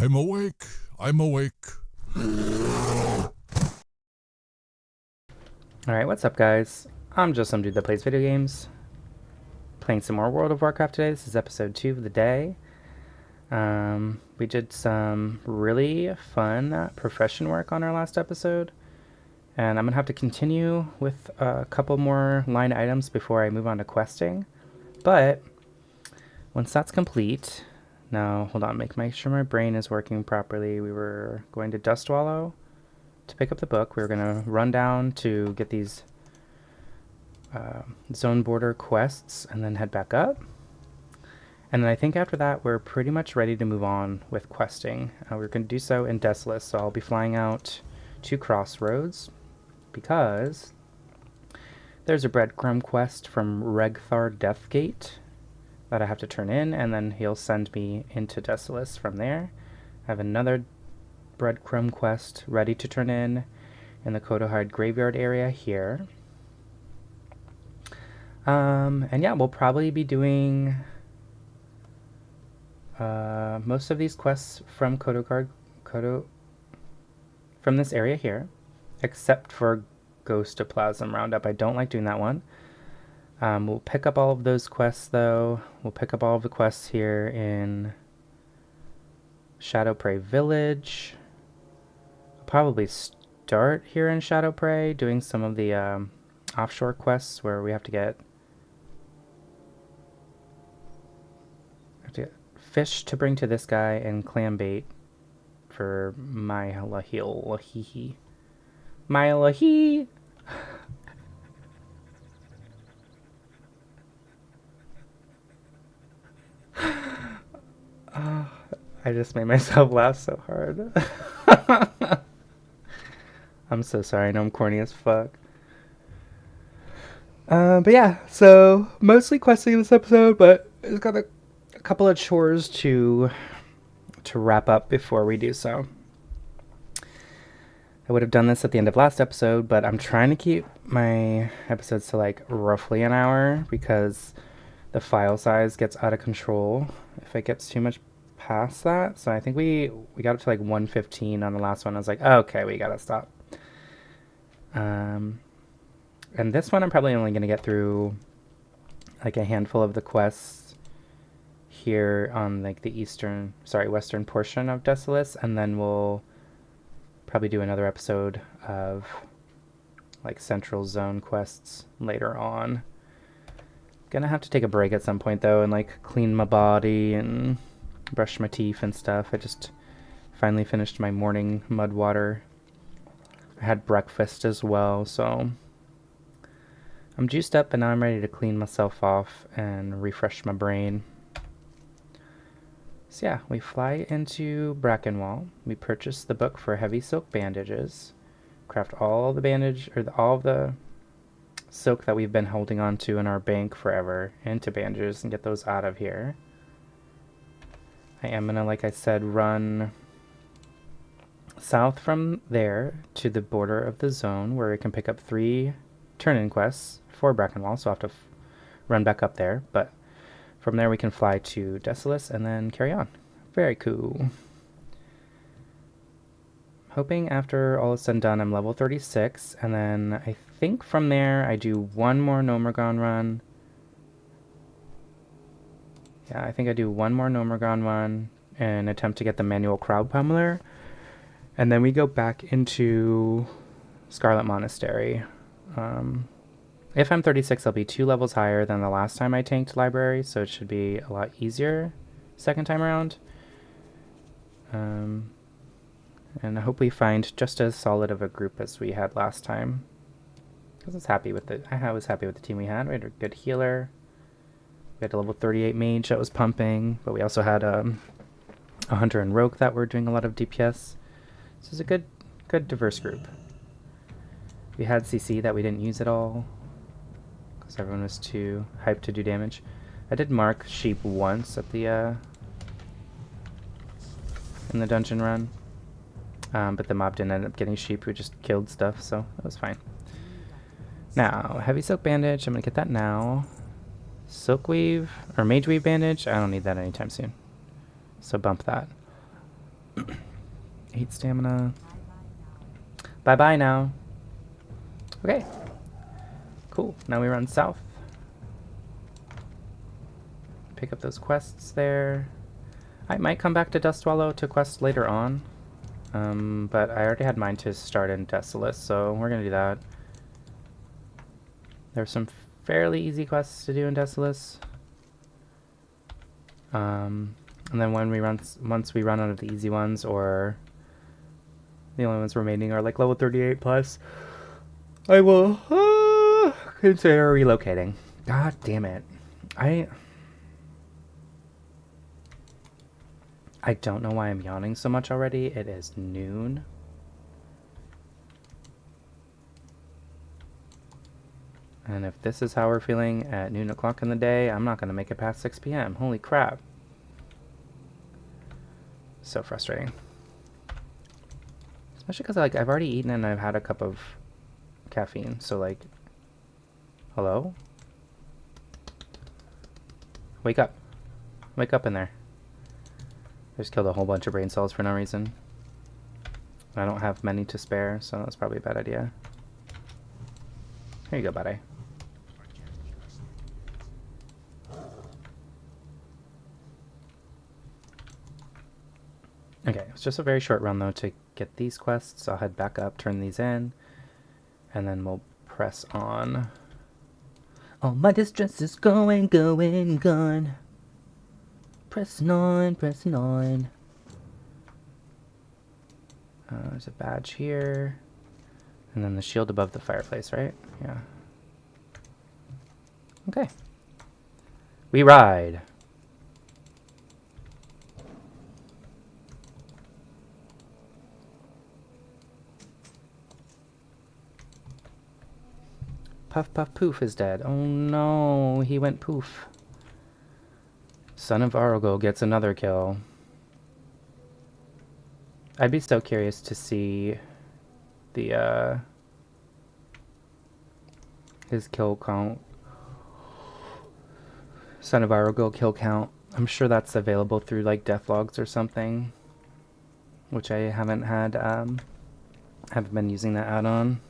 I'm awake. I'm awake. Alright, what's up guys? I'm just some dude that plays video games. Playing some more World of Warcraft today. This is episode 2 of the day. We did some really fun profession work on our last episode. And I'm going to have to continue with a couple more line items before I move on to questing. But once that's complete... Now, hold on, make sure my brain is working properly. We were going to Dust Wallow to pick up the book. We were going to run down to get these zone border quests and then head back up. And then I think after that we're pretty much ready to move on with questing. We're going to do so in Desolace, so I'll be flying out to Crossroads because there's a breadcrumb quest from Regthar Deathgate that I have to turn in, and then he'll send me into Desolace from there. I have another breadcrumb quest ready to turn in the Kodohide graveyard area here. And yeah, we'll probably be doing most of these quests from from this area here, except for Ghostoplasm Roundup. I don't like doing that one. We'll pick up all of those quests though. We'll pick up all of the quests here in Shadowprey Village. I'll probably start here in Shadowprey doing some of the offshore quests where we have to get fish to bring to this guy and clam bait for my lahee. My lahee! I just made myself laugh so hard. I'm so sorry, I know I'm corny as fuck. But yeah, so mostly questing this episode, but it's got a couple of chores to wrap up before we do so. I would have done this at the end of last episode, but I'm trying to keep my episodes to like roughly an hour because the file size gets out of control if it gets too much past that. So I think we got up to like 115 on the last one. I was like, oh, okay, we gotta stop. And this one I'm probably only going to get through like a handful of the quests here on like the western portion of Desolace, and then we'll probably do another episode of like central zone quests later on. Gonna have to take a break at some point though and like clean my body and brush my teeth and stuff. I just finally finished my morning mud water. I had breakfast as well, so I'm juiced up and now I'm ready to clean myself off and refresh my brain. So yeah, we fly into Brackenwall. We purchase the book for heavy silk bandages, craft all the all the silk that we've been holding on to in our bank forever into bandages and get those out of here. I am gonna, like I said, run south from there to the border of the zone where we can pick up 3 turn-in quests for Brackenwall, so I'll have to run back up there, but from there we can fly to Desolace and then carry on. Very cool. Hoping after all is said and done I'm level 36, and then I think from there I do one more Nomergon run. Yeah, I think I do one more Nomergon run and attempt to get the manual crowd pummeler, and then we go back into Scarlet Monastery. If I'm 36, I'll be 2 levels higher than the last time I tanked Library, so it should be a lot easier second time around. And I hope we find just as solid of a group as we had last time. I was happy with the team we had. We had a good healer. We had a level 38 mage that was pumping, but we also had a hunter and rogue that were doing a lot of DPS. So it was a good diverse group. We had CC that we didn't use at all because everyone was too hyped to do damage. I did mark sheep once at the in the dungeon run, but the mob didn't end up getting sheep. We just killed stuff, so that was fine. Now, heavy silk bandage. I'm gonna get that now. Silk weave or mage weave bandage. I don't need that anytime soon, so bump that. 8 stamina. Bye-bye now. Okay. Cool. Now we run south. Pick up those quests there. I might come back to Dustwallow to quest later on. But I already had mine to start in Desolace, so we're going to do that. There's some fairly easy quests to do in Desolace. And then once we run out of the easy ones, or the only ones remaining are like level 38 plus, I will consider relocating. God damn it. I don't know why I'm yawning so much already. It is noon. And if this is how we're feeling at noon o'clock in the day, I'm not going to make it past 6 p.m. Holy crap. So frustrating. Especially because like I've already eaten and I've had a cup of caffeine. So like, hello? Wake up. Wake up in there. I just killed a whole bunch of brain cells for no reason. I don't have many to spare, so that's probably a bad idea. Here you go, buddy. Okay, it's just a very short run though to get these quests. I'll head back up, turn these in, and then we'll press on. All my distress is going, gone. Pressing on, pressing on. There's a badge here. And then the shield above the fireplace, right? Yeah. Okay. We ride. Puff Puff Poof is dead. Oh no, he went poof. Son of Argo gets another kill. I'd be so curious to see the his kill count. Son of Argo kill count. I'm sure that's available through like death logs or something, which I haven't had. Haven't been using that add-on.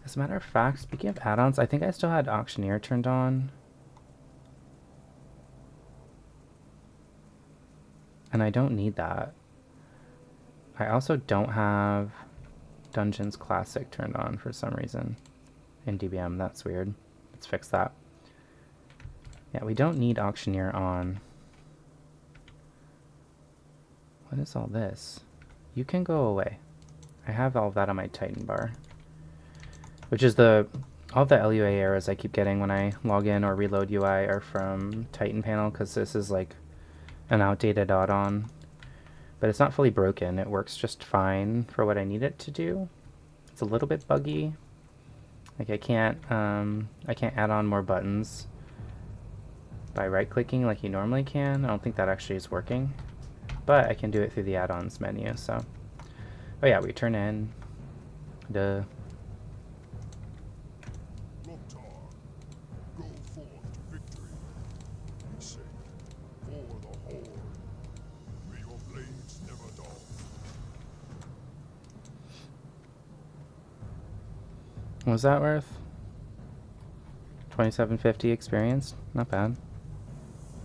As a matter of fact, speaking of add-ons, I think I still had Auctioneer turned on. And I don't need that. I also don't have Dungeons Classic turned on for some reason in DBM. That's weird. Let's fix that. Yeah, we don't need Auctioneer on. What is all this? You can go away. I have all of that on my Titan bar. Which is all the LUA errors I keep getting when I log in or reload UI are from Titan panel, because this is like an outdated add-on. But it's not fully broken. It works just fine for what I need it to do. It's a little bit buggy. Like I can't add on more buttons by right-clicking like you normally can. I don't think that actually is working. But I can do it through the add-ons menu, so. Oh yeah, we turn in the What was that worth? 2750 experience? Not bad.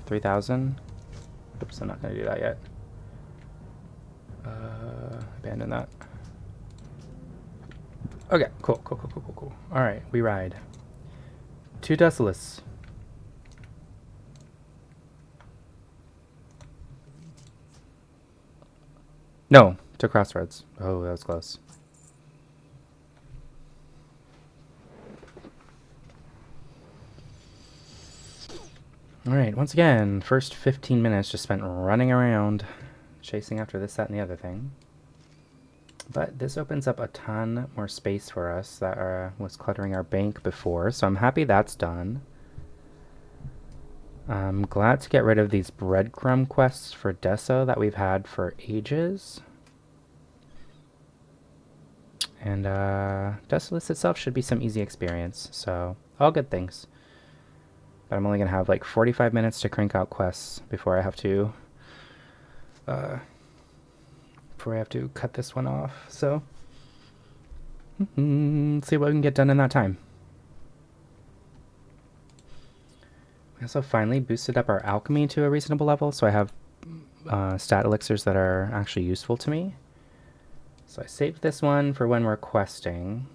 3000? Oops, I'm not going to do that yet. Abandon that. Okay, cool. Alright, we ride. To Desolace. No, to Crossroads. Oh, that was close. Alright, once again, first 15 minutes just spent running around, chasing after this, that, and the other thing. But this opens up a ton more space for us that was cluttering our bank before, so I'm happy that's done. I'm glad to get rid of these breadcrumb quests for Deso that we've had for ages. And Desolace itself should be some easy experience, so all good things. But I'm only going to have like 45 minutes to crank out quests before I have to before I have to cut this one off. So, let's see what we can get done in that time. We also finally boosted up our alchemy to a reasonable level, so I have stat elixirs that are actually useful to me. So I saved this one for when we're questing.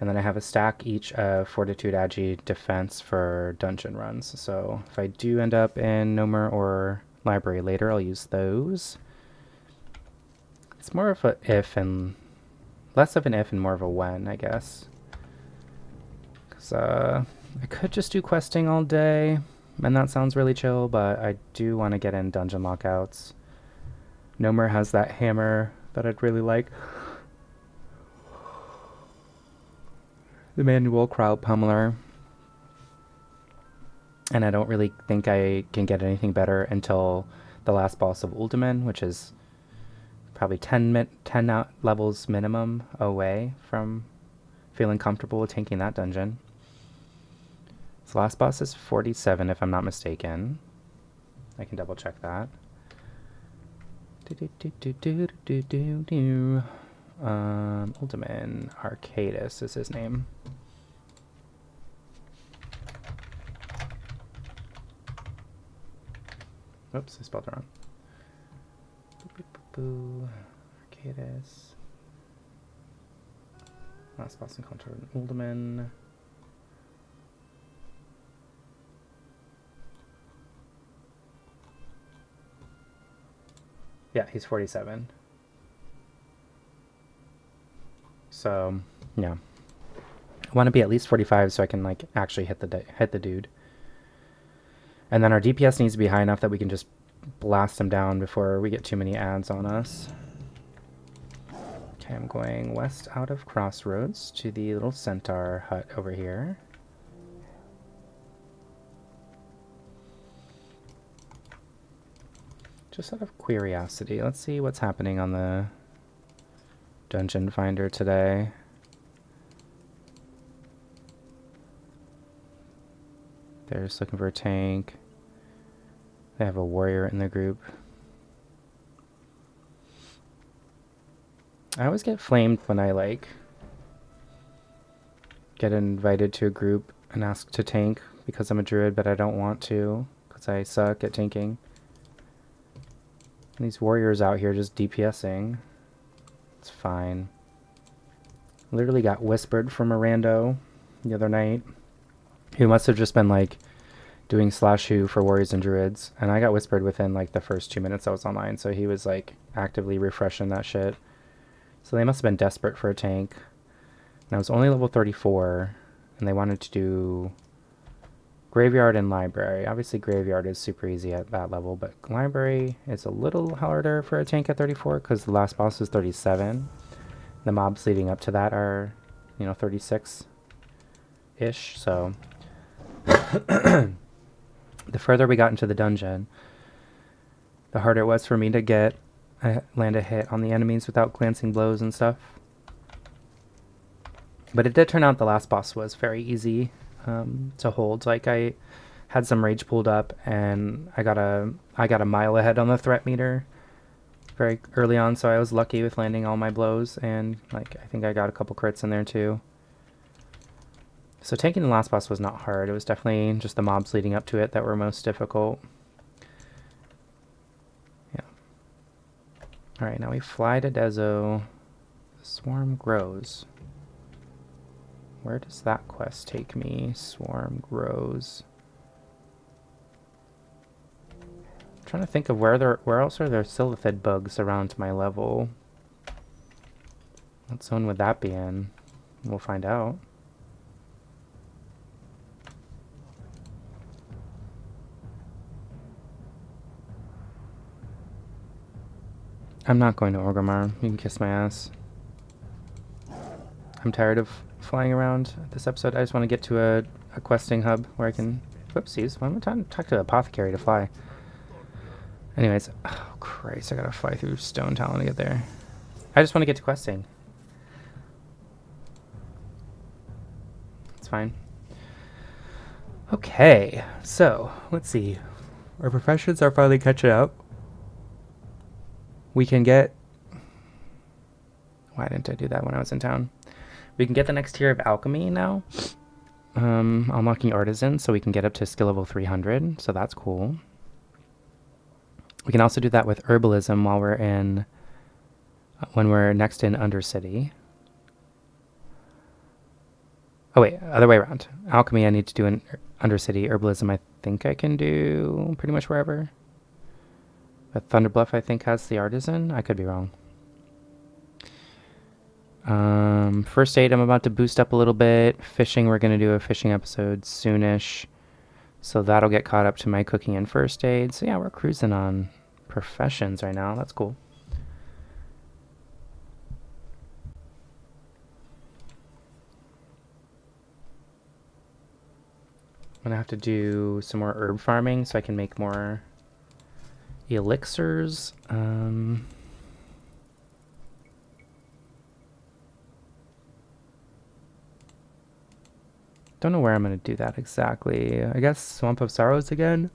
And then I have a stack each of Fortitude, Agi, Defense for dungeon runs. So if I do end up in Nomer or Library later, I'll use those. It's more of a if and less of an if and more of a when, I guess. Because I could just do questing all day, and that sounds really chill, but I do want to get in dungeon lockouts. Nomer has that hammer that I'd really like. The manual crowd pummeler. And I don't really think I can get anything better until the last boss of Uldaman, which is probably 10 levels minimum away from feeling comfortable with tanking that dungeon. So last boss is 47 if I'm not mistaken. I can double check that. Uldaman Arcadus is his name. Oops, I spelled it wrong. Arcadus. Last boss encounter in Uldaman. Yeah, he's 47. So, yeah. I want to be at least 45 so I can like actually hit the dude. And then our DPS needs to be high enough that we can just blast him down before we get too many ads on us. Okay, I'm going west out of Crossroads to the little centaur hut over here. Just out of curiosity, let's see what's happening on the Dungeon Finder today. They're just looking for a tank. They have a warrior in the group. I always get flamed when I like get invited to a group and asked to tank because I'm a druid, but I don't want to because I suck at tanking. And these warriors out here just DPSing. It's fine. Literally got whispered from a rando the other night who must have just been like doing /who for warriors and druids, and I got whispered within like the first 2 minutes I was online, so he was like actively refreshing that shit. So they must have been desperate for a tank. And I was only level 34, and they wanted to do Graveyard and Library. Obviously Graveyard is super easy at that level, but Library is a little harder for a tank at 34 because the last boss is 37. The mobs leading up to that are, 36-ish, so the further we got into the dungeon, the harder it was for me to land a hit on the enemies without glancing blows and stuff. But it did turn out the last boss was very easy to hold. Like, I had some rage pulled up, and I got a mile ahead on the threat meter very early on, so I was lucky with landing all my blows, and like I think I got a couple crits in there too. So tanking the last boss was not hard. It was definitely just the mobs leading up to it that were most difficult. Yeah. Alright, now we fly to Dezo. The swarm grows. Where does that quest take me? Swarm grows. I'm trying to think of where else are there silithid bugs around my level. What zone would that be in? We'll find out. I'm not going to Orgrimmar. You can kiss my ass. I'm tired of flying around this episode. I just want to get to a questing hub where I can... Whoopsies. Why am I trying to talk to the apothecary to fly? Anyways. Oh, Christ. I gotta fly through Stone Talon to get there. I just want to get to questing. It's fine. Okay. So, let's see. Our professions are finally catching up We can get... Why didn't I do that when I was in town? We can get the next tier of alchemy now. Unlocking artisan, so we can get up to skill level 300, so that's cool. We can also do that with herbalism while we're in... when we're next in Undercity. Oh wait, other way around. Alchemy I need to do in Undercity. Herbalism I think I can do pretty much wherever. But Thunderbluff I think has the artisan. I could be wrong. First aid I'm about to boost up a little bit. Fishing, we're going to do a fishing episode soonish. So that'll get caught up to my cooking and first aid. So yeah, we're cruising on professions right now. That's cool. I'm going to have to do some more herb farming so I can make more elixirs. Don't know where I'm going to do that exactly. I guess Swamp of Sorrows again.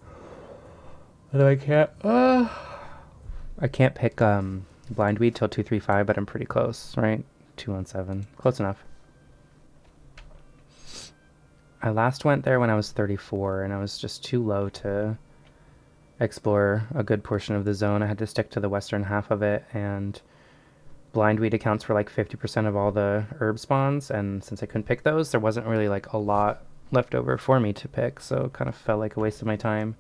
Although I can't pick Blindweed till 235, but I'm pretty close, right? 217. Close enough. I last went there when I was 34, and I was just too low to explore a good portion of the zone. I had to stick to the western half of it, and Blindweed accounts for like 50% of all the herb spawns, and since I couldn't pick those, there wasn't really like a lot left over for me to pick, so it kind of felt like a waste of my time.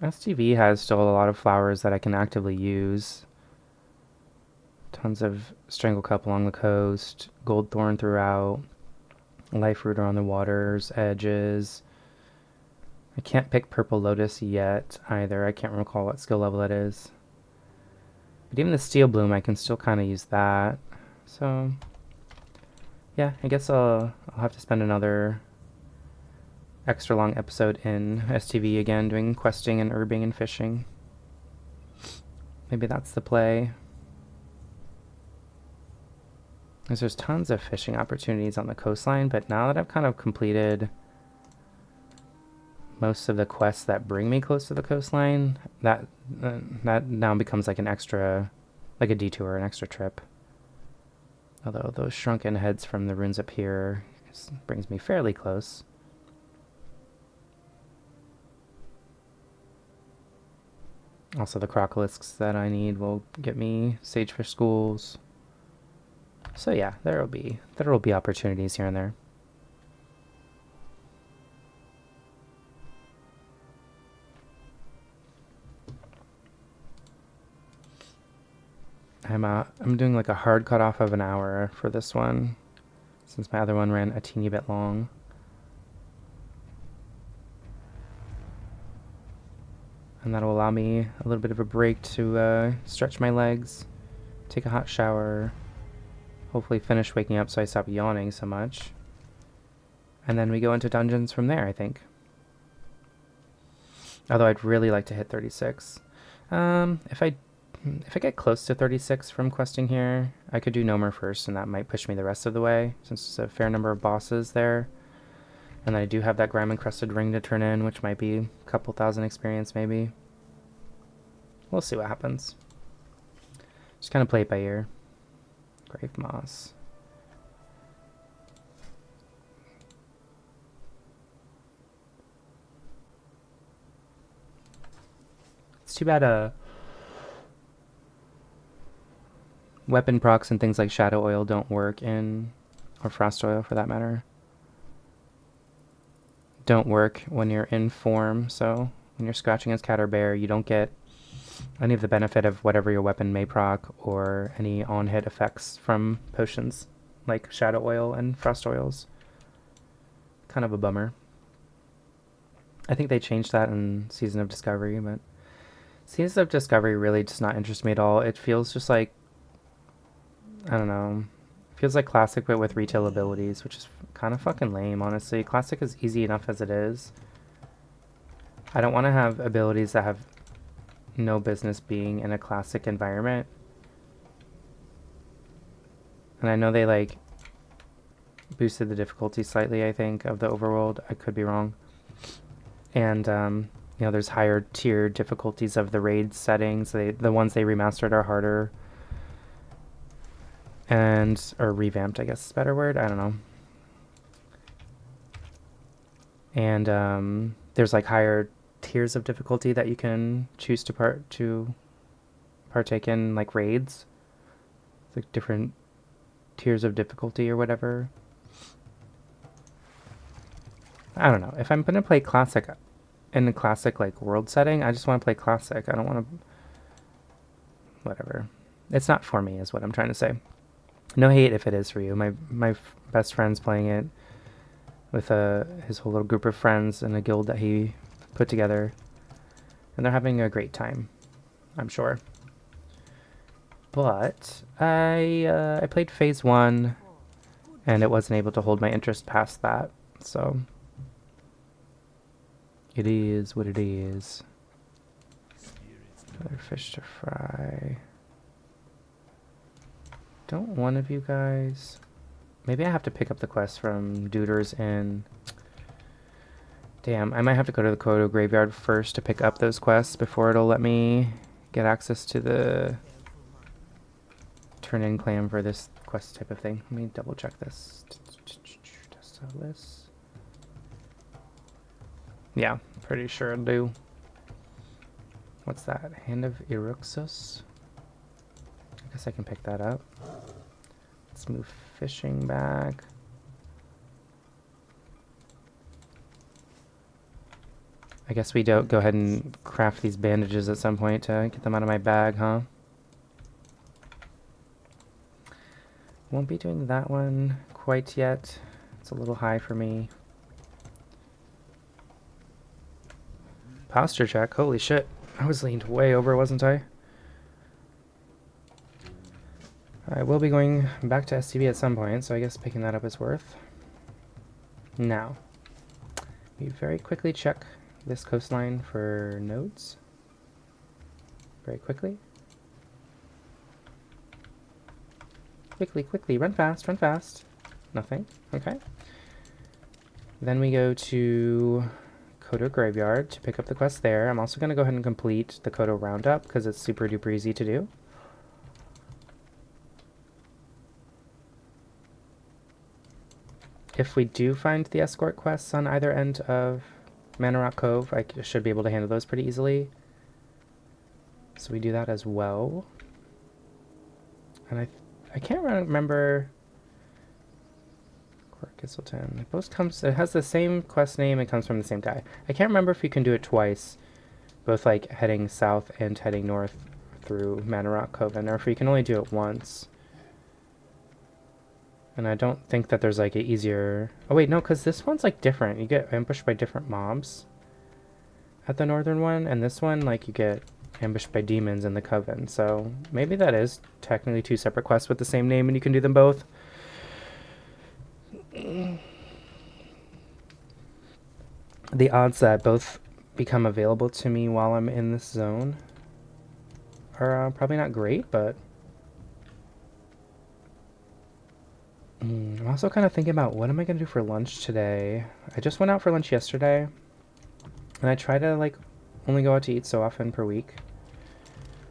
STV has still a lot of flowers that I can actively use. Tons of Stranglecup along the coast, Goldthorn throughout, Life Rooter on the water's edges. I can't pick Purple Lotus yet either. I can't recall what skill level it is. But even the Steel Bloom, I can still kind of use that. So, yeah, I guess I'll have to spend another extra long episode in STV again, doing questing and herbing and fishing. Maybe that's the play. Because there's tons of fishing opportunities on the coastline, but now that I've kind of completed most of the quests that bring me close to the coastline, that now becomes like an extra, like a detour, an extra trip. Although those shrunken heads from the runes up here brings me fairly close. Also the crocolisks that I need will get me sagefish schools. So yeah, there will be opportunities here and there. I'm doing like a hard cutoff of an hour for this one, since my other one ran a teeny bit long. And that'll allow me a little bit of a break to stretch my legs, take a hot shower, hopefully finish waking up so I stop yawning so much. And then we go into dungeons from there, I think. Although I'd really like to hit 36. If I get close to 36 from questing here, I could do Nomer first, and that might push me the rest of the way, since there's a fair number of bosses there. And I do have that grime-encrusted ring to turn in, which might be a couple thousand experience, maybe. We'll see what happens. Just kind of play it by ear. Grave moss. It's too bad weapon procs and things like Shadow Oil don't work in, or Frost Oil for that matter, don't work when you're in form. So when you're scratching as cat or bear, you don't get any of the benefit of whatever your weapon may proc, or any on-hit effects from potions like Shadow Oil and Frost Oils. Kind of a bummer. I think they changed that in Season of Discovery, but Season of Discovery really does not interest me at all. It feels just like, I don't know, it feels like Classic but with retail abilities, which is kind of fucking lame, honestly. Classic is easy enough as it is. I don't want to have abilities that have no business being in a Classic environment. And I know they like boosted the difficulty slightly, I think, of the overworld. I could be wrong. And you know, there's higher tier difficulties of the raid settings. The ones they remastered are harder, and or revamped, I guess is a better word. I don't know. And there's like higher tiers of difficulty that you can choose to partake in, like raids. It's like different tiers of difficulty or whatever. I don't know. If I'm gonna play classic in a classic like world setting, I just want to play classic. I don't want to. Whatever. It's not for me, is what I'm trying to say. No hate if it is for you. My best friend's playing it with his whole little group of friends in a guild that he put together, and they're having a great time, I'm sure. But I played phase 1, and it wasn't able to hold my interest past that, so it is what it is. Another fish to fry. Don't one of you guys... Maybe I have to pick up the quest from Duders in... Damn, I might have to go to the Kodo graveyard first to pick up those quests before it'll let me get access to the turn-in clan for this quest type of thing. Let me double check this. Desolace. Yeah, pretty sure it'll do. What's that? Hand of Iruxus? I guess I can pick that up. Let's move fishing back. I guess we don't go ahead and craft these bandages at some point to get them out of my bag, huh? Won't be doing that one quite yet. It's a little high for me. Posture check. Holy shit. I was leaned way over, wasn't I? I will be going back to STB at some point, so I guess picking that up is worth. Now, we very quickly check this coastline for nodes. Very quickly. Quickly, run fast, run fast. Nothing, okay. Then we go to Kodo Graveyard to pick up the quest there. I'm also going to go ahead and complete the Kodo Roundup because it's super duper easy to do. If we do find the escort quests on either end of Mana Rock Cove, I should be able to handle those pretty easily. So we do that as well. And I can't remember... It both comes... It has the same quest name, it comes from the same guy. I can't remember if you can do it twice, both like heading south and heading north through Mana Rock Cove, or if you can only do it once. And I don't think that there's like an easier... Oh wait, no, because this one's like different. You get ambushed by different mobs at the northern one, and this one, like, you get ambushed by demons in the Coven. So maybe that is technically two separate quests with the same name and you can do them both. The odds that both become available to me while I'm in this zone are probably not great, but... I'm also kind of thinking about what am I going to do for lunch today. I just went out for lunch yesterday, and I try to like only go out to eat so often per week.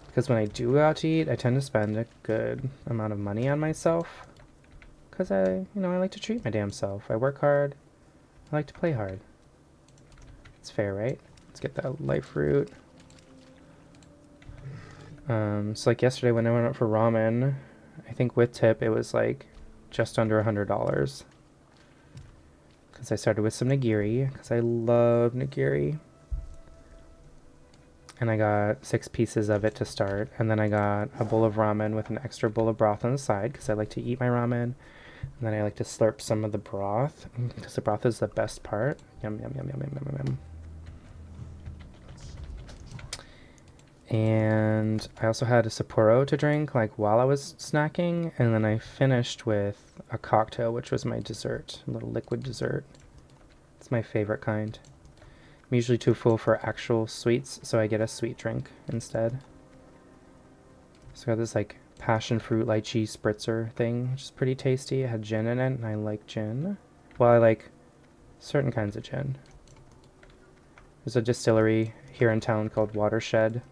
Because when I do go out to eat, I tend to spend a good amount of money on myself. Because I like to treat my damn self. I work hard. I like to play hard. It's fair, right? Let's get that life fruit. So like yesterday when I went out for ramen, I think with tip it was like just under $100. Because I started with some nigiri, because I love nigiri. And I got 6 pieces of it to start, and then I got a bowl of ramen with an extra bowl of broth on the side, because I like to eat my ramen, and then I like to slurp some of the broth, because the broth is the best part. Yum, yum, yum, yum, yum, yum, yum. And I also had a Sapporo to drink like while I was snacking, and then I finished with a cocktail, which was my dessert, a little liquid dessert. It's my favorite kind. I'm usually too full for actual sweets, so I get a sweet drink instead. So I got this like passion fruit lychee spritzer thing, which is pretty tasty. It had gin in it, and I like gin. Well, I like certain kinds of gin. There's a distillery here in town called Watershed.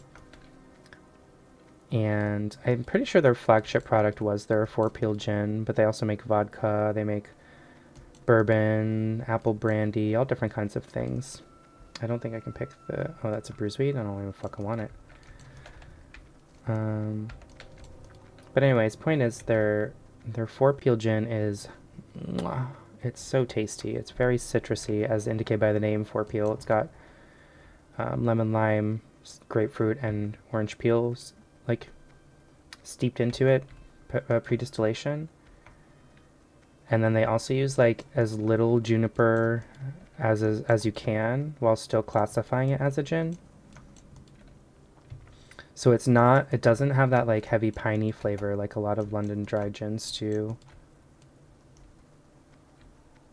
And I'm pretty sure their flagship product was their 4-peel gin, but they also make vodka, they make bourbon, apple brandy, all different kinds of things. I don't think I can pick the... Oh, that's a bruise wheat? I don't even fucking want it. But anyways, point is their 4-peel gin is... It's so tasty. It's very citrusy, as indicated by the name 4-peel. It's got lemon, lime, grapefruit, and orange peels like steeped into it, pre-distillation. And then they also use like as little juniper as you can while still classifying it as a gin. So it doesn't have that like heavy piney flavor like a lot of London dry gins do,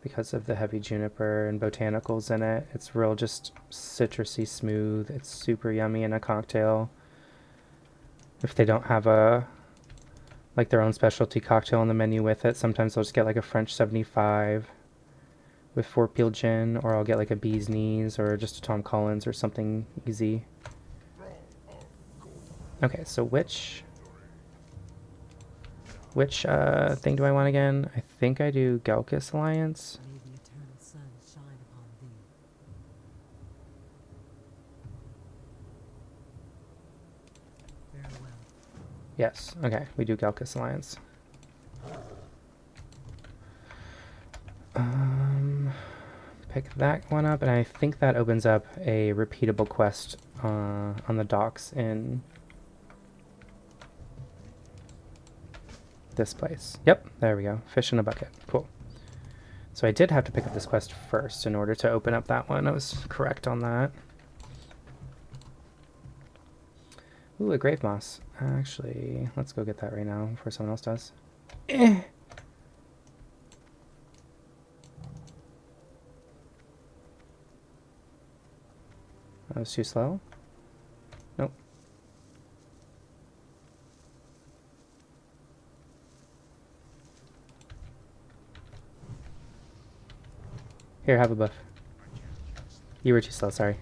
because of the heavy juniper and botanicals in it. It's real just citrusy smooth. It's super yummy in a cocktail. If they don't have like their own specialty cocktail on the menu with it, sometimes I'll just get like a French 75 with 4-peel gin, or I'll get like a Bee's Knees or just a Tom Collins or something easy. Okay, so which thing do I want again? I think I do Galcus Alliance. May the eternal sun shine upon thee. Farewell. Yes, okay, we do Galcus Alliance. Pick that one up, and I think that opens up a repeatable quest on the docks in this place. Yep, there we go. Fish in a bucket. Cool. So I did have to pick up this quest first in order to open up that one. I was correct on that. Ooh, a grave moss. Actually, let's go get that right now before someone else does. That was too slow. Nope. Here, have a buff. You were too slow, sorry.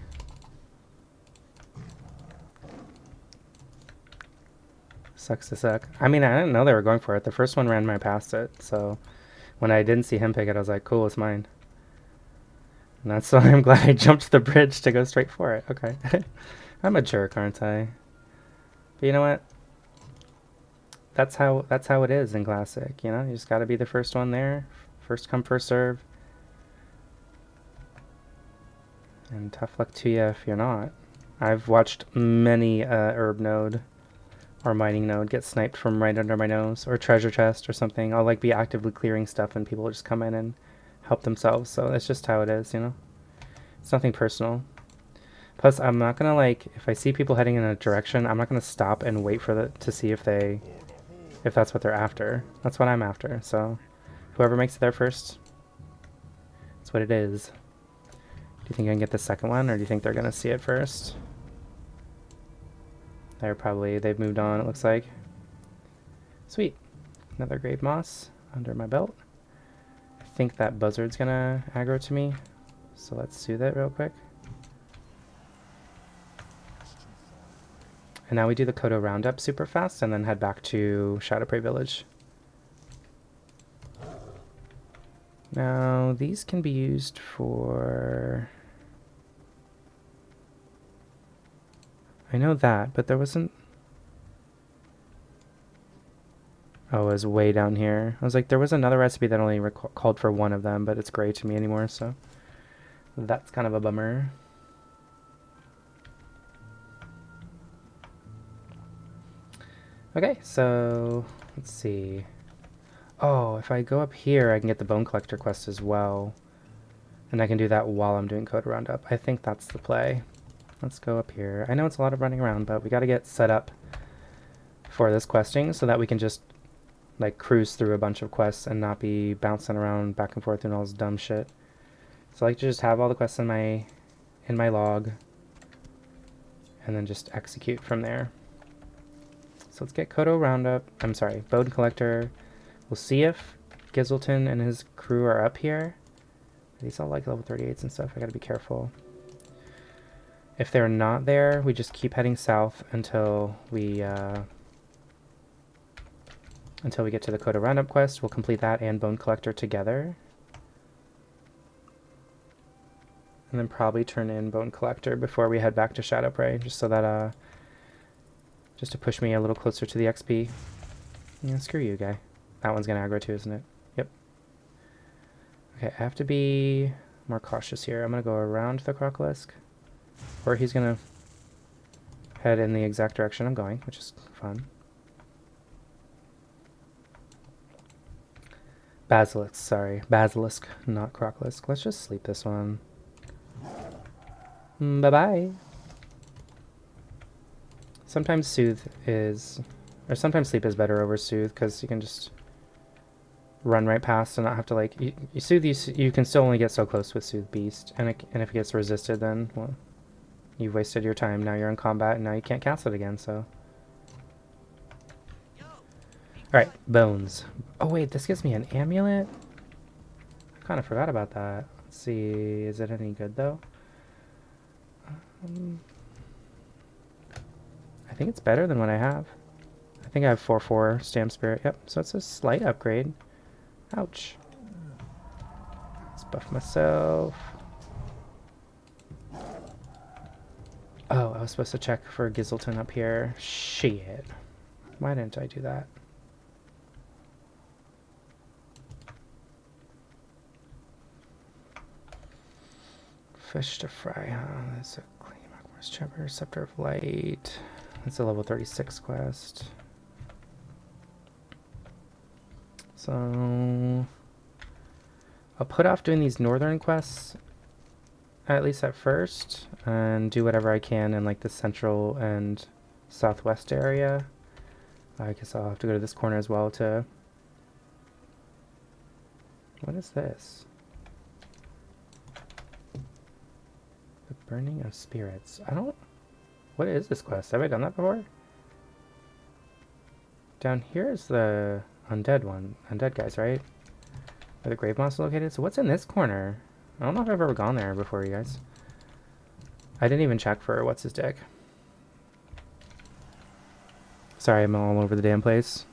Sucks to suck. I mean, I didn't know they were going for it. The first one ran right past it, so when I didn't see him pick it, I was like, cool, it's mine. And that's why I'm glad I jumped the bridge to go straight for it. Okay. I'm a jerk, aren't I? But you know what? That's how it is in Classic, you know? You just gotta be the first one there. First come, first serve. And tough luck to you if you're not. I've watched many herb node or mining node get sniped from right under my nose, or treasure chest or something. I'll like be actively clearing stuff and people will just come in and help themselves. So that's just how it is, you know? It's nothing personal. Plus, I'm not gonna like, if I see people heading in a direction, I'm not gonna stop and wait for to see if that's what they're after. That's what I'm after. So whoever makes it there first, that's what it is. Do you think I can get the second one, or do you think they're gonna see it first? They've moved on, it looks like. Sweet. Another grave moss under my belt. I think that buzzard's gonna aggro to me, so let's soothe it real quick. And now we do the Kodo roundup super fast and then head back to Shadowprey Village. Now these can be used for... I know that, but there wasn't... Oh, it was way down here. I was like, there was another recipe that only called for one of them, but it's gray to me anymore, so that's kind of a bummer. Okay, so let's see. Oh, if I go up here, I can get the Bone Collector quest as well. And I can do that while I'm doing Code Roundup. I think that's the play. Let's go up here. I know it's a lot of running around, but we got to get set up for this questing so that we can just like cruise through a bunch of quests and not be bouncing around back and forth doing all this dumb shit. So I like to just have all the quests in my log and then just execute from there. So let's get Kodo Roundup. I'm sorry, Bone Collector. We'll see if Gizelton and his crew are up here. These all like level 38s and stuff. I gotta be careful. if they're not there, we just keep heading south until we get to the Coda Roundup quest. We'll complete that and Bone Collector together. And then probably turn in Bone Collector before we head back to Shadow Prey, just so that, just to push me a little closer to the XP. Yeah, screw you, guy. That one's gonna aggro too, isn't it? Yep. Okay, I have to be more cautious here. I'm gonna go around the Crocolisk, or he's gonna head in the exact direction I'm going, which is fun. Basilisk, sorry. Basilisk, not Crocolisk. Let's just sleep this one. Bye-bye. Sometimes Soothe is... Or sometimes Sleep is better over Soothe, because you can just run right past and not have to, like... You Soothe, you can still only get so close with Soothe Beast. And if it gets resisted, then, well, you've wasted your time. Now you're in combat, and now you can't cast it again, so... Alright, Bones. Oh wait, this gives me an amulet? I kind of forgot about that. Let's see, is it any good, though? I think it's better than what I have. I think I have 4/4 Stamp Spirit. Yep, so it's a slight upgrade. Ouch. Let's buff myself. Oh, I was supposed to check for Gizelton up here. Shit. Why didn't I do that? Fish to fry, huh? That's a clean Magmore's Chamber, Scepter of Light. That's a level 36 quest. So I'll put off doing these northern quests, at least at first, and do whatever I can in like the central and southwest area. I guess I'll have to go to this corner as well to... What is this? The Burning of Spirits. I don't... What is this quest? Have I done that before? Down here is the undead one. Undead guys, right? Where the grave moss is located. So what's in this corner? I don't know if I've ever gone there before, you guys. I didn't even check for what's his deck. Sorry, I'm all over the damn place.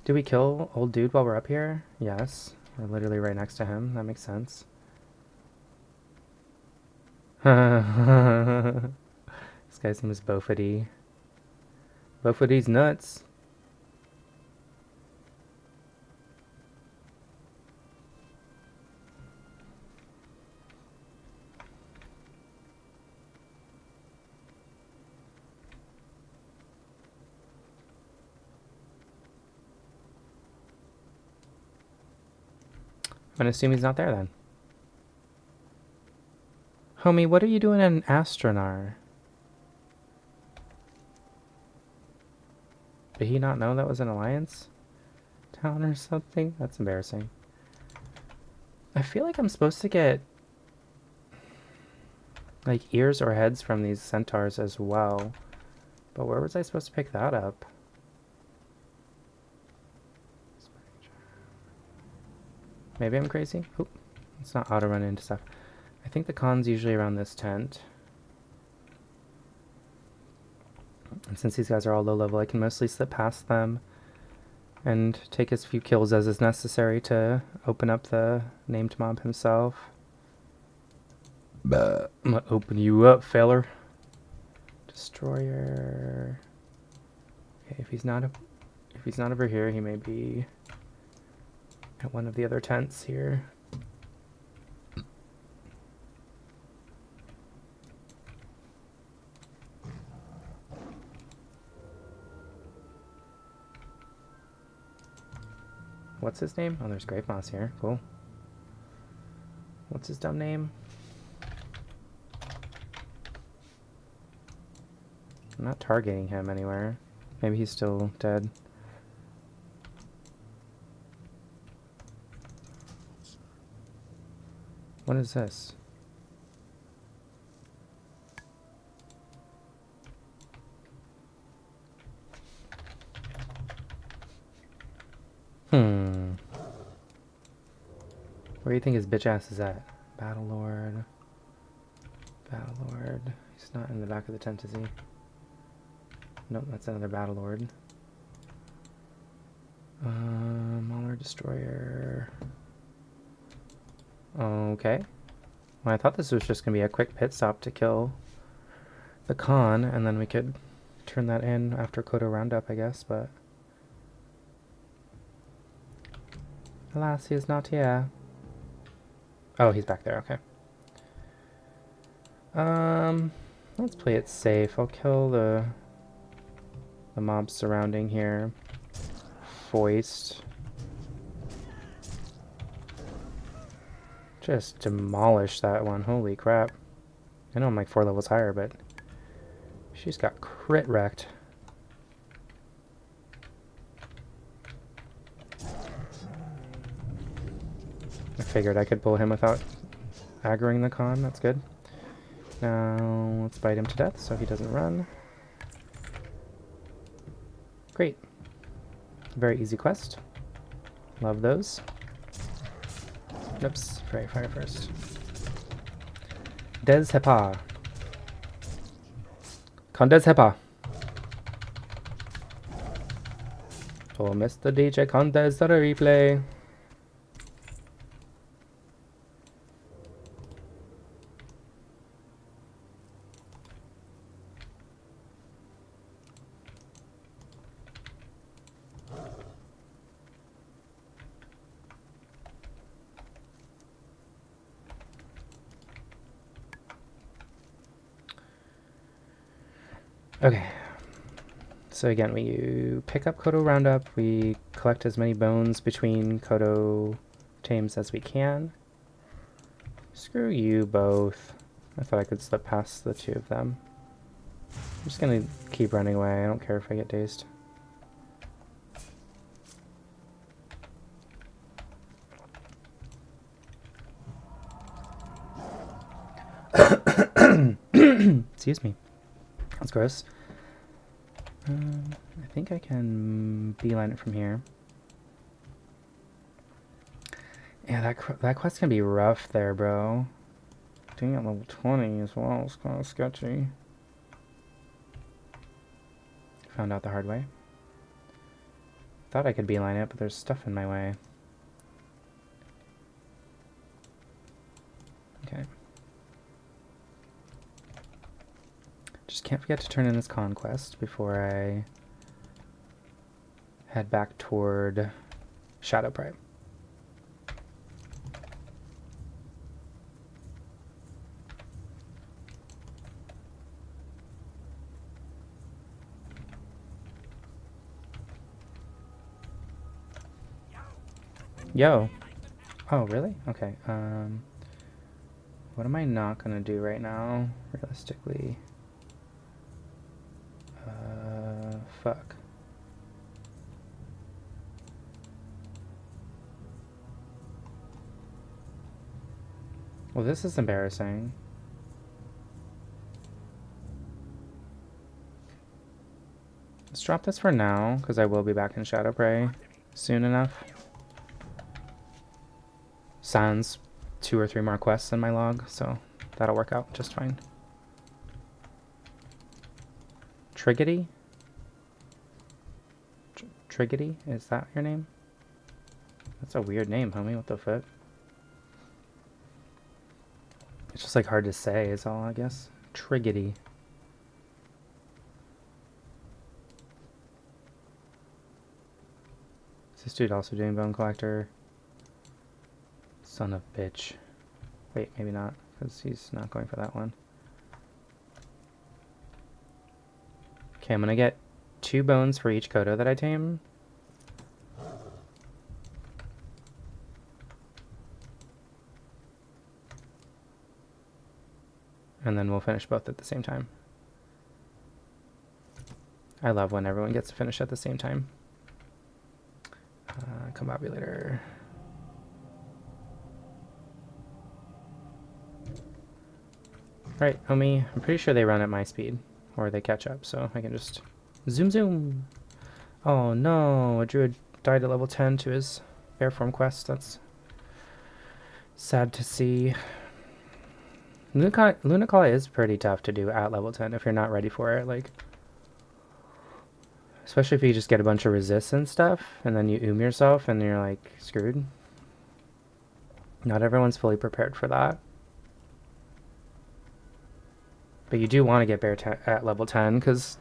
Do we kill old dude while we're up here? Yes. We're literally right next to him. That makes sense. This guy's name is Bofody. Bofody's nuts. I'm gonna assume he's not there then. Homie, what are you doing in Astronar? Did he not know that was an alliance town or something? That's embarrassing. I feel like I'm supposed to get like ears or heads from these centaurs as well. But where was I supposed to pick that up? Maybe I'm crazy? Oop. Let's not auto run into stuff. I think the con's usually around this tent. And since these guys are all low level, I can mostly slip past them and take as few kills as is necessary to open up the named mob himself. I'm gonna open you up, feller. Destroyer. Okay, if he's not over here, he may be at one of the other tents here. What's his name? Oh, there's Grave Moss here. Cool. What's his dumb name? I'm not targeting him anywhere. Maybe he's still dead. What is this? Where do you think his bitch ass is at? Battle Lord. Battlelord. He's not in the back of the tent, is he? Nope, that's another Battlelord. Mauler Destroyer. Okay. Well, I thought this was just gonna be a quick pit stop to kill the Khan, and then we could turn that in after Kodo Roundup, I guess, but... Alas, he is not here. Oh, he's back there, okay. Let's play it safe. I'll kill the mobs surrounding here. Foist. Just demolish that one. Holy crap. I know I'm like 4 levels higher, but she's got crit wrecked. I figured I could pull him without aggroing the Khan. That's good. Now let's bite him to death so he doesn't run. Great. Very easy quest. Love those. Oops, fairy fire first. Des Hepa. Con Des Hepa. Oh, Mr. DJ Con Des the replay. Okay, so again, we pick up Kodo Roundup, we collect as many bones between Kodo tames as we can. Screw you both. I thought I could slip past the 2 of them. I'm just gonna keep running away, I don't care if I get dazed. Excuse me. That's gross. I think I can beeline it from here. Yeah, that quest can be rough there, bro. Doing it at level 20 as well is kind of sketchy. Found out the hard way. Thought I could beeline it, but there's stuff in my way. Okay. Just can't forget to turn in this conquest before I head back toward Shadow Prey. Yo. Oh, really? Okay. What am I not gonna do right now, realistically? Fuck. Well, this is embarrassing. Let's drop this for now, because I will be back in Shadow Prey soon enough. Sans 2 or 3 more quests in my log, so that'll work out just fine. Triggity? Triggity? Is that your name? That's a weird name, homie. What the fuck? It's just like hard to say is all, I guess. Triggity. Is this dude also doing Bone Collector? Son of bitch. Wait, maybe not, because he's not going for that one. Okay, I'm gonna get 2 bones for each Kodo that I tame. And then we'll finish both at the same time. I love when everyone gets to finish at the same time. Combobulator. Right, homie. I'm pretty sure they run at my speed. Or they catch up, so I can just zoom zoom. Oh no, a druid died at level 10 to his Airform quest. That's sad to see. Lunacaw is pretty tough to do at level 10 if you're not ready for it. Like, especially if you just get a bunch of resists and stuff, and then you yourself, and you're like screwed. Not everyone's fully prepared for that. But you do want to get bear at level 10, because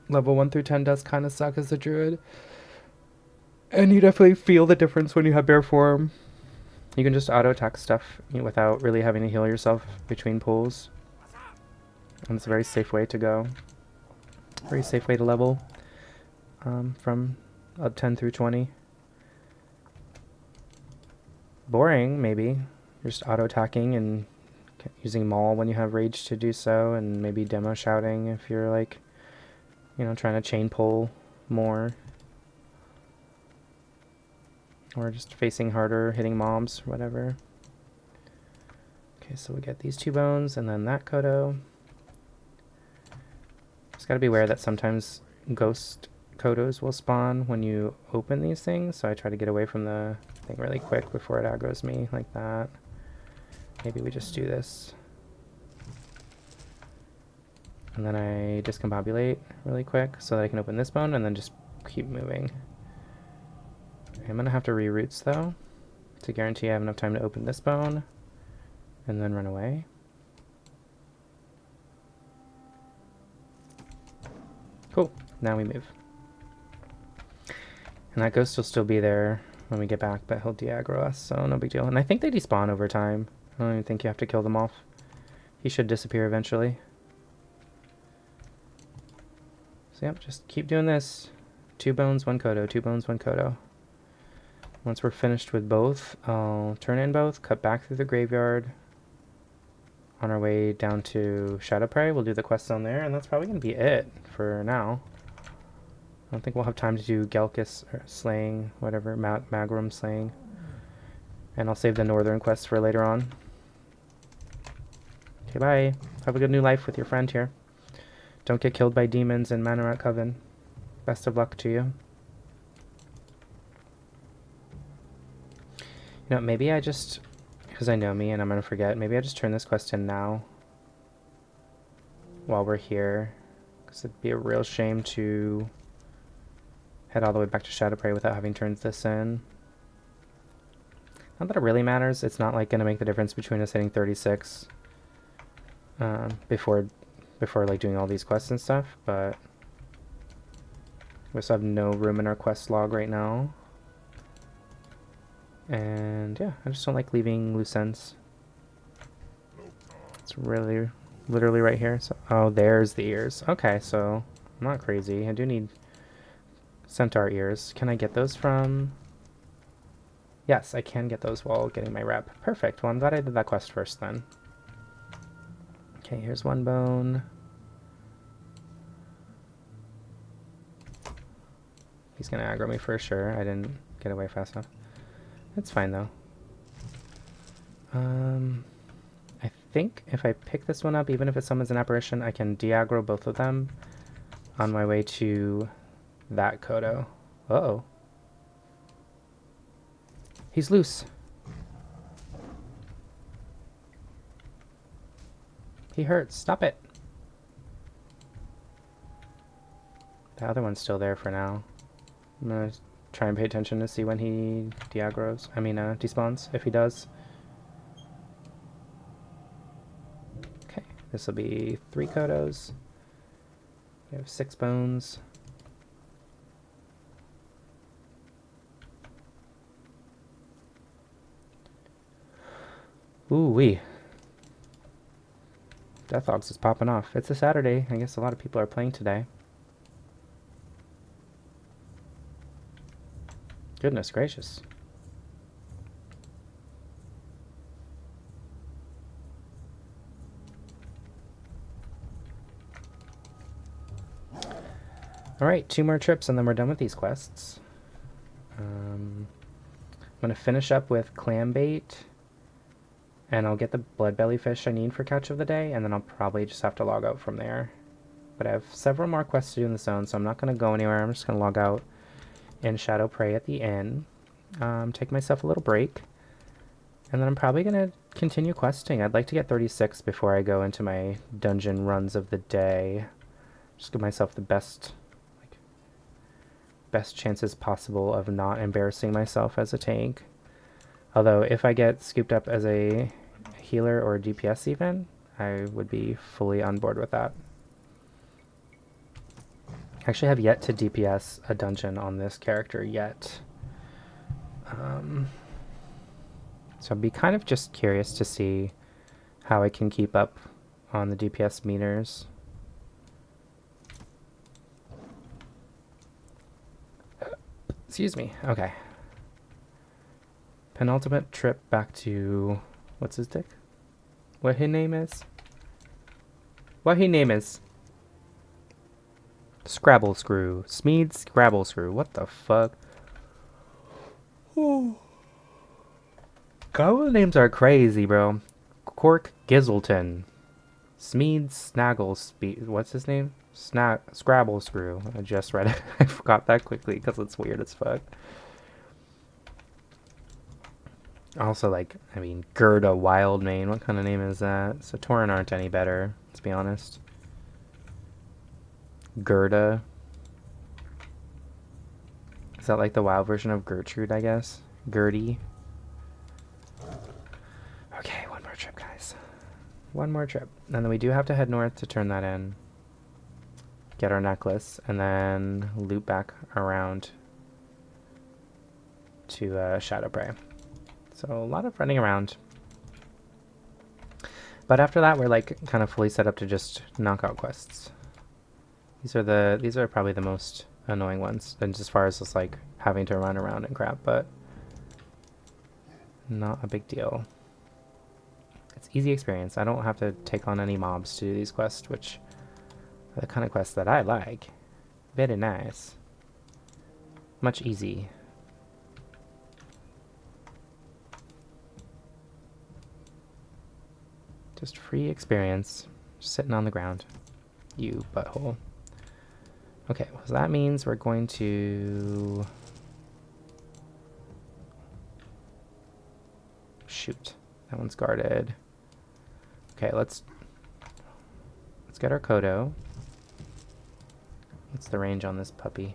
level 1 through 10 does kind of suck as a druid. And you definitely feel the difference when you have bear form. You can just auto-attack stuff without really having to heal yourself between pulls. And it's a very safe way to go. Very safe way to level from 10 through 20. Boring, maybe. You're just auto-attacking and using Maul when you have rage to do so, and maybe demo shouting if you're like, you know, trying to chain pull more. Or just facing harder, hitting mobs, whatever. Okay, so we get these 2 bones and then that Kodo. Just gotta be aware that sometimes ghost Kodos will spawn when you open these things, so I try to get away from the thing really quick before it aggroes me like that. Maybe we just do this. And then I discombobulate really quick so that I can open this bone and then just keep moving. I'm going to have to reroutes though to guarantee I have enough time to open this bone and then run away. Cool, now we move. And that ghost will still be there when we get back, but he'll de-aggro us, so no big deal. And I think they despawn over time. I don't even think you have to kill them off. He should disappear eventually. So yep, just keep doing this. 2 bones, 1 Kodo, 2 bones, 1 Kodo. Once we're finished with both, I'll turn in both, cut back through the graveyard. On our way down to Shadow Prey, we'll do the quest down there, and that's probably going to be it for now. I don't think we'll have time to do Gelkis slaying, whatever, Magrum slaying. And I'll save the northern quest for later on. Okay, bye. Have a good new life with your friend here. Don't get killed by demons in Manarat Coven. Best of luck to you. You know, maybe I just, because I know me and I'm going to forget, maybe I just turn this quest in now while we're here. Because it'd be a real shame to head all the way back to Shadow Prey without having turned this in. Not that it really matters. It's not like going to make the difference between us hitting 36 before like doing all these quests and stuff, but we also have no room in our quest log right now. And yeah, I just don't like leaving loose ends. It's really literally right here. So, oh, there's the ears. Okay, so I'm not crazy. I do need centaur ears. Can I get those from... Yes, I can get those while getting my rep. Perfect. Well, I'm glad I did that quest first then. Okay, here's 1 bone. He's gonna aggro me for sure. I didn't get away fast enough. That's fine though. I think if I pick this one up, even if it summons an apparition, I can de-aggro both of them on my way to that Kodo. Uh-oh. He's loose. He hurts. Stop it. The other one's still there for now. I'm gonna try and pay attention to see when he despawns, if he does. Okay, this will be 3 Kodos. We have 6 bones. Ooh-wee. Deathlogs is popping off. It's a Saturday. I guess a lot of people are playing today. Goodness gracious. Alright, 2 more trips and then we're done with these quests. I'm going to finish up with clam bait. And I'll get the blood belly fish I need for catch of the day, and then I'll probably just have to log out from there. But I have several more quests to do in the zone, so I'm not going to go anywhere. I'm just going to log out in Shadow Prey at the end. Take myself a little break. And then I'm probably going to continue questing. I'd like to get 36 before I go into my dungeon runs of the day. Just give myself the best chances possible of not embarrassing myself as a tank. Although if I get scooped up as a healer or a DPS even, I would be fully on board with that. I actually have yet to DPS a dungeon on this character yet. So I'd be kind of just curious to see how I can keep up on the DPS meters. Excuse me. Okay. Penultimate trip back to... What's his dick? What his name is? What his name is? Scrabble Screw. Smeed Scrabble Screw. What the fuck? Goblin names are crazy, bro. Cork Gizzleton. Smeed Snaggle Speed. What's his name? Scrabble Screw. I just read it. I forgot that quickly because it's weird as fuck. Also, like, I mean, Gerda Wildmane. What kind of name is that? So Tauren aren't any better, let's be honest. Gerda. Is that like the WoW version of Gertrude, I guess? Gertie. Okay, one more trip, guys. One more trip. And then we do have to head north to turn that in. Get our necklace, and then loop back around to Shadowprey. So a lot of running around. But after that, we're like kind of fully set up to just knock out quests. These are probably the most annoying ones, and as far as just like having to run around and crap, but not a big deal. It's easy experience. I don't have to take on any mobs to do these quests, which are the kind of quests that I like. Very nice. Much easy. Just free experience. Just sitting on the ground. You butthole. Okay, well, so that means we're going to... Shoot. That one's guarded. Okay, let's get our Kodo. What's the range on this puppy?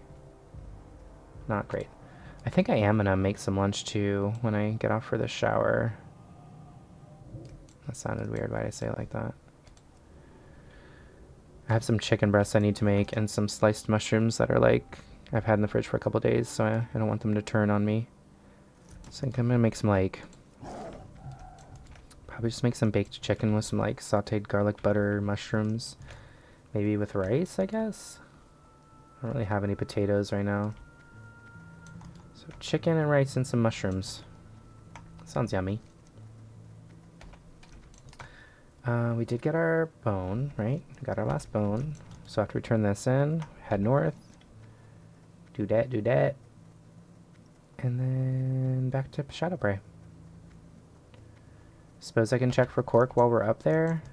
Not great. I think I am gonna make some lunch too when I get off for the shower. That sounded weird. Why did I say it like that? I have some chicken breasts I need to make and some sliced mushrooms that are like I've had in the fridge for a couple days, so I don't want them to turn on me. So I think I'm gonna make some like probably just make some baked chicken with some like sauteed garlic butter mushrooms, maybe with rice, I guess. I don't really have any potatoes right now. So chicken and rice and some mushrooms. Sounds yummy. We did get our bone, right? We got our last bone. So after we turn this in, head north. Do that, do that. And then back to Shadowprey. Suppose I can check for Cork while we're up there.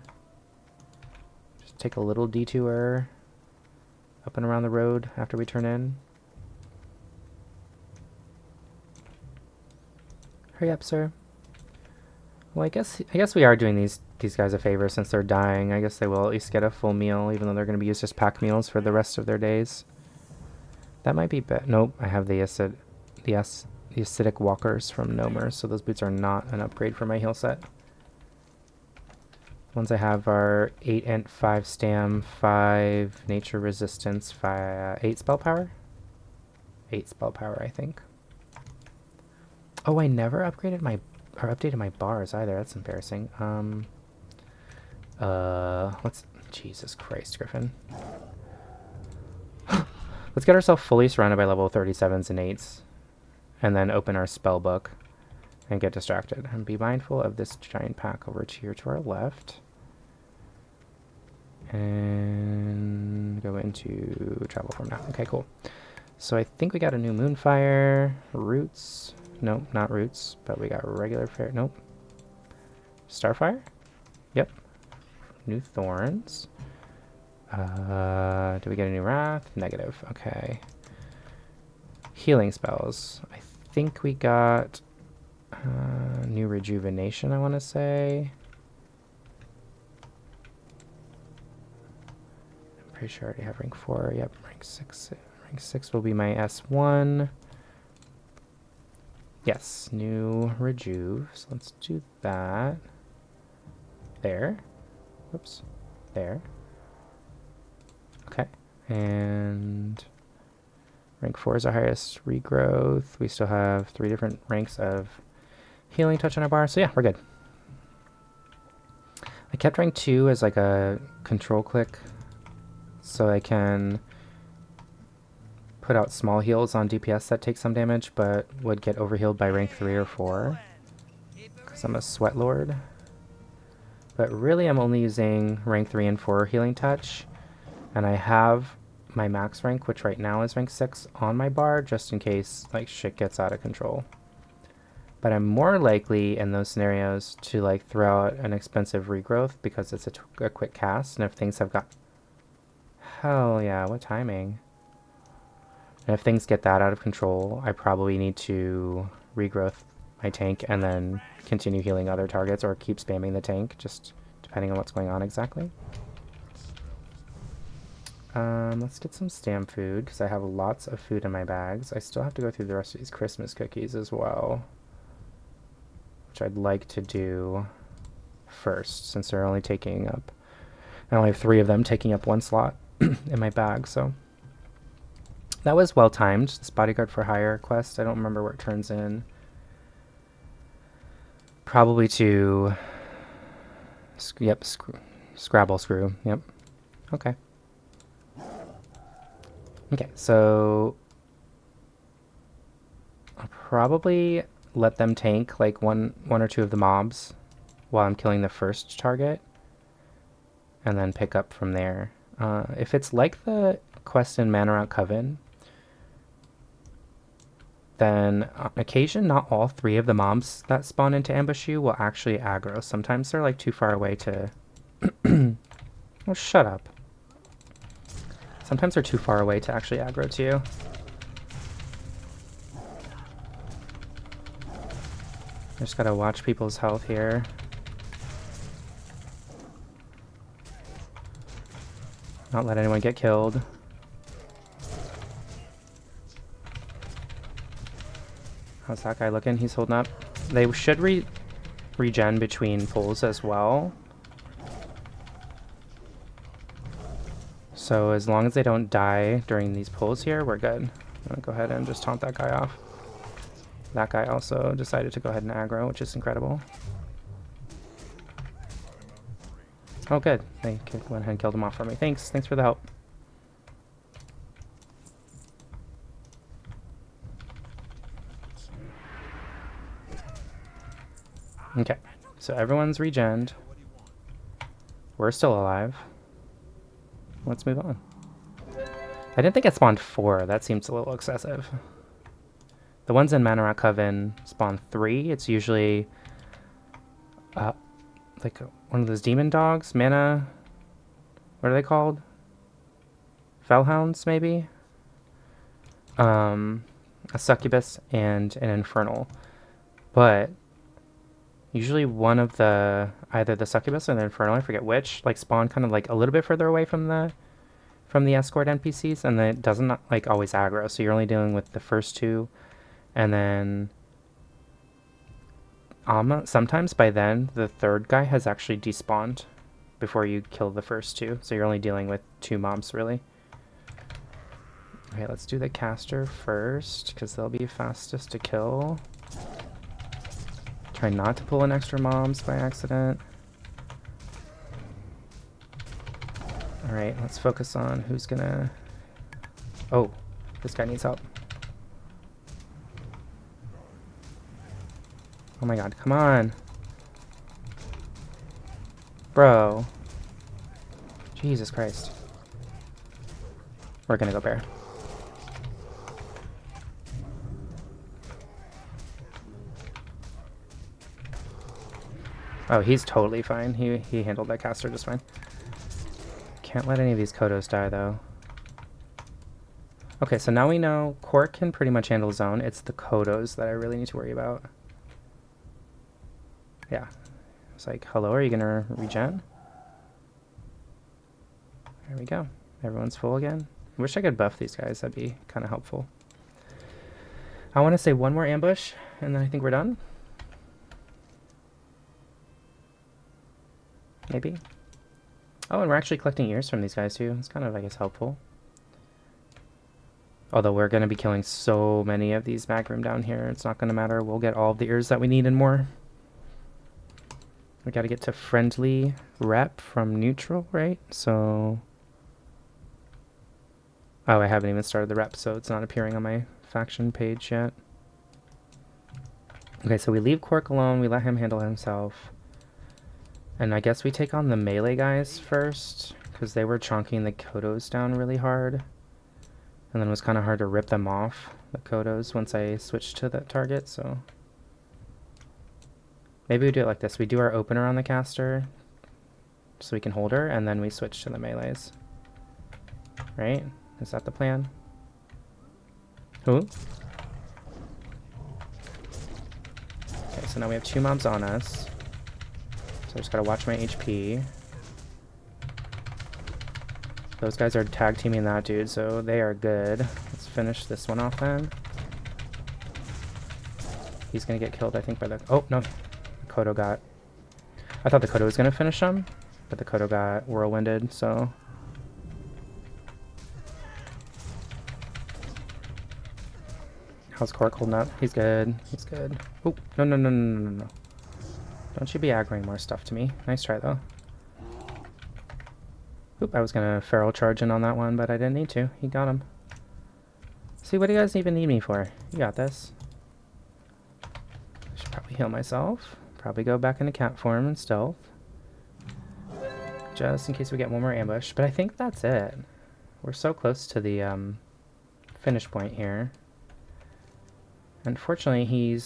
Just take a little detour up and around the road after we turn in. Hurry up, sir. Well, I guess we are doing these guys a favor since they're dying. I guess they will at least get a full meal, even though they're going to be used as pack meals for the rest of their days. That might be better. Nope, I have the acidic walkers from Nomer, so those boots are not an upgrade for my heal set. The ones I have are 8 int, 5 stam, 5 nature resistance, 8 spell power. 8 spell power, I think. Oh, I never updated my bars either. That's embarrassing. Let's... Jesus Christ, Griffin. Let's get ourselves fully surrounded by level 37s and 8s. And then open our spell book and get distracted. And be mindful of this giant pack over here to our left. And go into travel form now. Okay, cool. So I think we got a new Moonfire. Roots. Nope, not roots. But we got regular fire. Nope. Starfire? Yep. New Thorns. Do we get a new Wrath? Negative. Okay. Healing spells. I think we got... New rejuvenation, I want to say. I'm pretty sure I already have rank 4. Yep, rank 6. Rank 6 will be my S1. Yes, new rejuve. So let's do that. There. Whoops. There. Okay. And rank 4 is our highest regrowth. We still have 3 different ranks of healing touch on our bar. So yeah, we're good. I kept rank 2 as like a control click so I can put out small heals on DPS that take some damage but would get overhealed by rank 3 or 4 because I'm a sweat lord. But really I'm only using rank 3 and 4 healing touch, and I have my max rank, which right now is rank 6, on my bar just in case like shit gets out of control. But I'm more likely in those scenarios to like throw out an expensive regrowth because it's a quick cast, and if things have got... Hell yeah, what timing? And if things get that out of control, I probably need to regrowth my tank and then continue healing other targets or keep spamming the tank, just depending on what's going on exactly. Let's get some stam food because I have lots of food in my bags. I still have to go through the rest of these Christmas cookies as well, which I'd like to do first since they're only taking up... I only have 3 of them taking up 1 slot in my bag, so... That was well timed. This bodyguard for hire quest, I don't remember where it turns in. Probably to... Yep, Scrabble Screw. Yep. Okay. Okay, so... I'll probably let them tank like one or 2 of the mobs while I'm killing the first target, and then pick up from there. If it's like the quest in Manor Coven, then on occasion not all 3 of the mobs that spawn into ambush you will actually aggro. Sometimes they're like too far away to... Oh, shut up. Sometimes they're too far away to actually aggro to you. I just gotta watch people's health here. Not let anyone get killed. How's that guy looking? He's holding up. They should regen between pulls as well. So as long as they don't die during these pulls here, we're good. I'm gonna go ahead and just taunt that guy off. That guy also decided to go ahead and aggro, which is incredible. Oh good, they went ahead and killed him off for me. Thanks for the help. Okay, so everyone's regened. We're still alive. Let's move on. I didn't think it spawned 4. That seems a little excessive. The ones in Manor Coven spawn 3. It's usually like one of those demon dogs. Mana... What are they called? Fellhounds, maybe? A succubus and an infernal. But... usually one of the, either the succubus or the infernal, I forget which, like spawn kind of like a little bit further away from the escort NPCs, and then it doesn't like always aggro, so you're only dealing with the first 2, and then sometimes by then the 3rd guy has actually despawned before you kill the first 2, so you're only dealing with 2 mobs really. Okay, let's do the caster first because they'll be fastest to kill. Try not to pull in extra mobs by accident. Alright, let's focus on who's gonna... Oh, this guy needs help. Oh my god, come on. Bro. Jesus Christ. We're gonna go bear. Oh, he's totally fine. He handled that caster just fine. Can't let any of these Kodos die, though. Okay, so now we know Cork can pretty much handle his own. It's the Kodos that I really need to worry about. Yeah. It's like, hello, are you gonna regen? There we go. Everyone's full again. I wish I could buff these guys. That'd be kind of helpful. I want to say one more ambush, and then I think we're done. Maybe. Oh, and we're actually collecting ears from these guys too. It's kind of, I guess, helpful. Although we're going to be killing so many of these Magrim down here, it's not going to matter. We'll get all of the ears that we need and more. We got to get to friendly rep from neutral, right? So... Oh, I haven't even started the rep, so it's not appearing on my faction page yet. Okay, so we leave Quark alone. We let him handle himself. And I guess we take on the melee guys first, because they were chonking the Kodos down really hard. And then it was kind of hard to rip them off, the Kodos, once I switched to that target, so... Maybe we do it like this. We do our opener on the caster, so we can hold her, and then we switch to the melees. Right? Is that the plan? Who? Okay, so now we have 2 mobs on us. So I just gotta watch my HP. Those guys are tag teaming that dude, so they are good. Let's finish this one off then. He's gonna get killed, I think, by the... Oh, no. The Kodo got... I thought the Kodo was gonna finish him, but the Kodo got whirlwinded, so... How's Quark holding up? He's good. He's good. Oh, no, no, no, no, no, no. Don't you be aggroing more stuff to me. Nice try, though. Oop, I was gonna feral charge in on that one, but I didn't need to. He got him. See, what do you guys even need me for? You got this. I should probably heal myself. Probably go back into cat form and stealth. Just in case we get one more ambush. But I think that's it. We're so close to the finish point here. Unfortunately,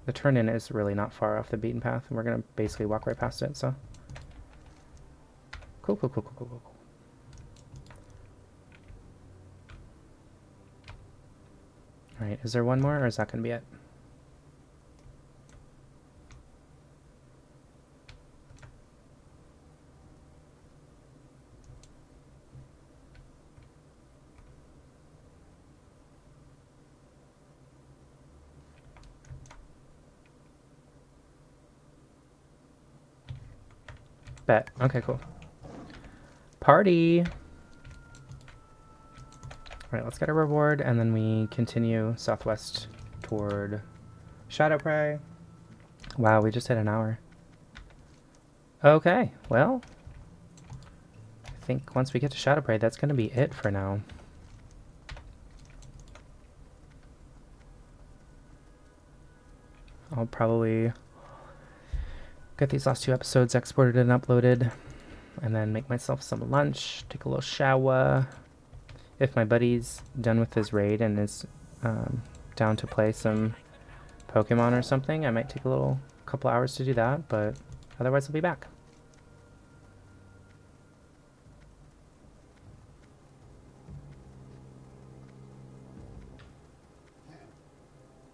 the turn-in is really not far off the beaten path, and we're going to basically walk right past it, so... Cool, cool, cool, cool, cool, cool. Alright, is there one more, or is that going to be it? Bet. Okay, cool. Party! Alright, let's get a reward, and then we continue southwest toward Shadow Prey. Wow, we just hit an hour. Okay, well... I think once we get to Shadow Prey, that's going to be it for now. I'll probably... get these last 2 episodes exported and uploaded, and then make myself some lunch, take a little shower. If my buddy's done with his raid and is down to play some Pokemon or something, I might take a couple hours to do that, but otherwise I'll be back.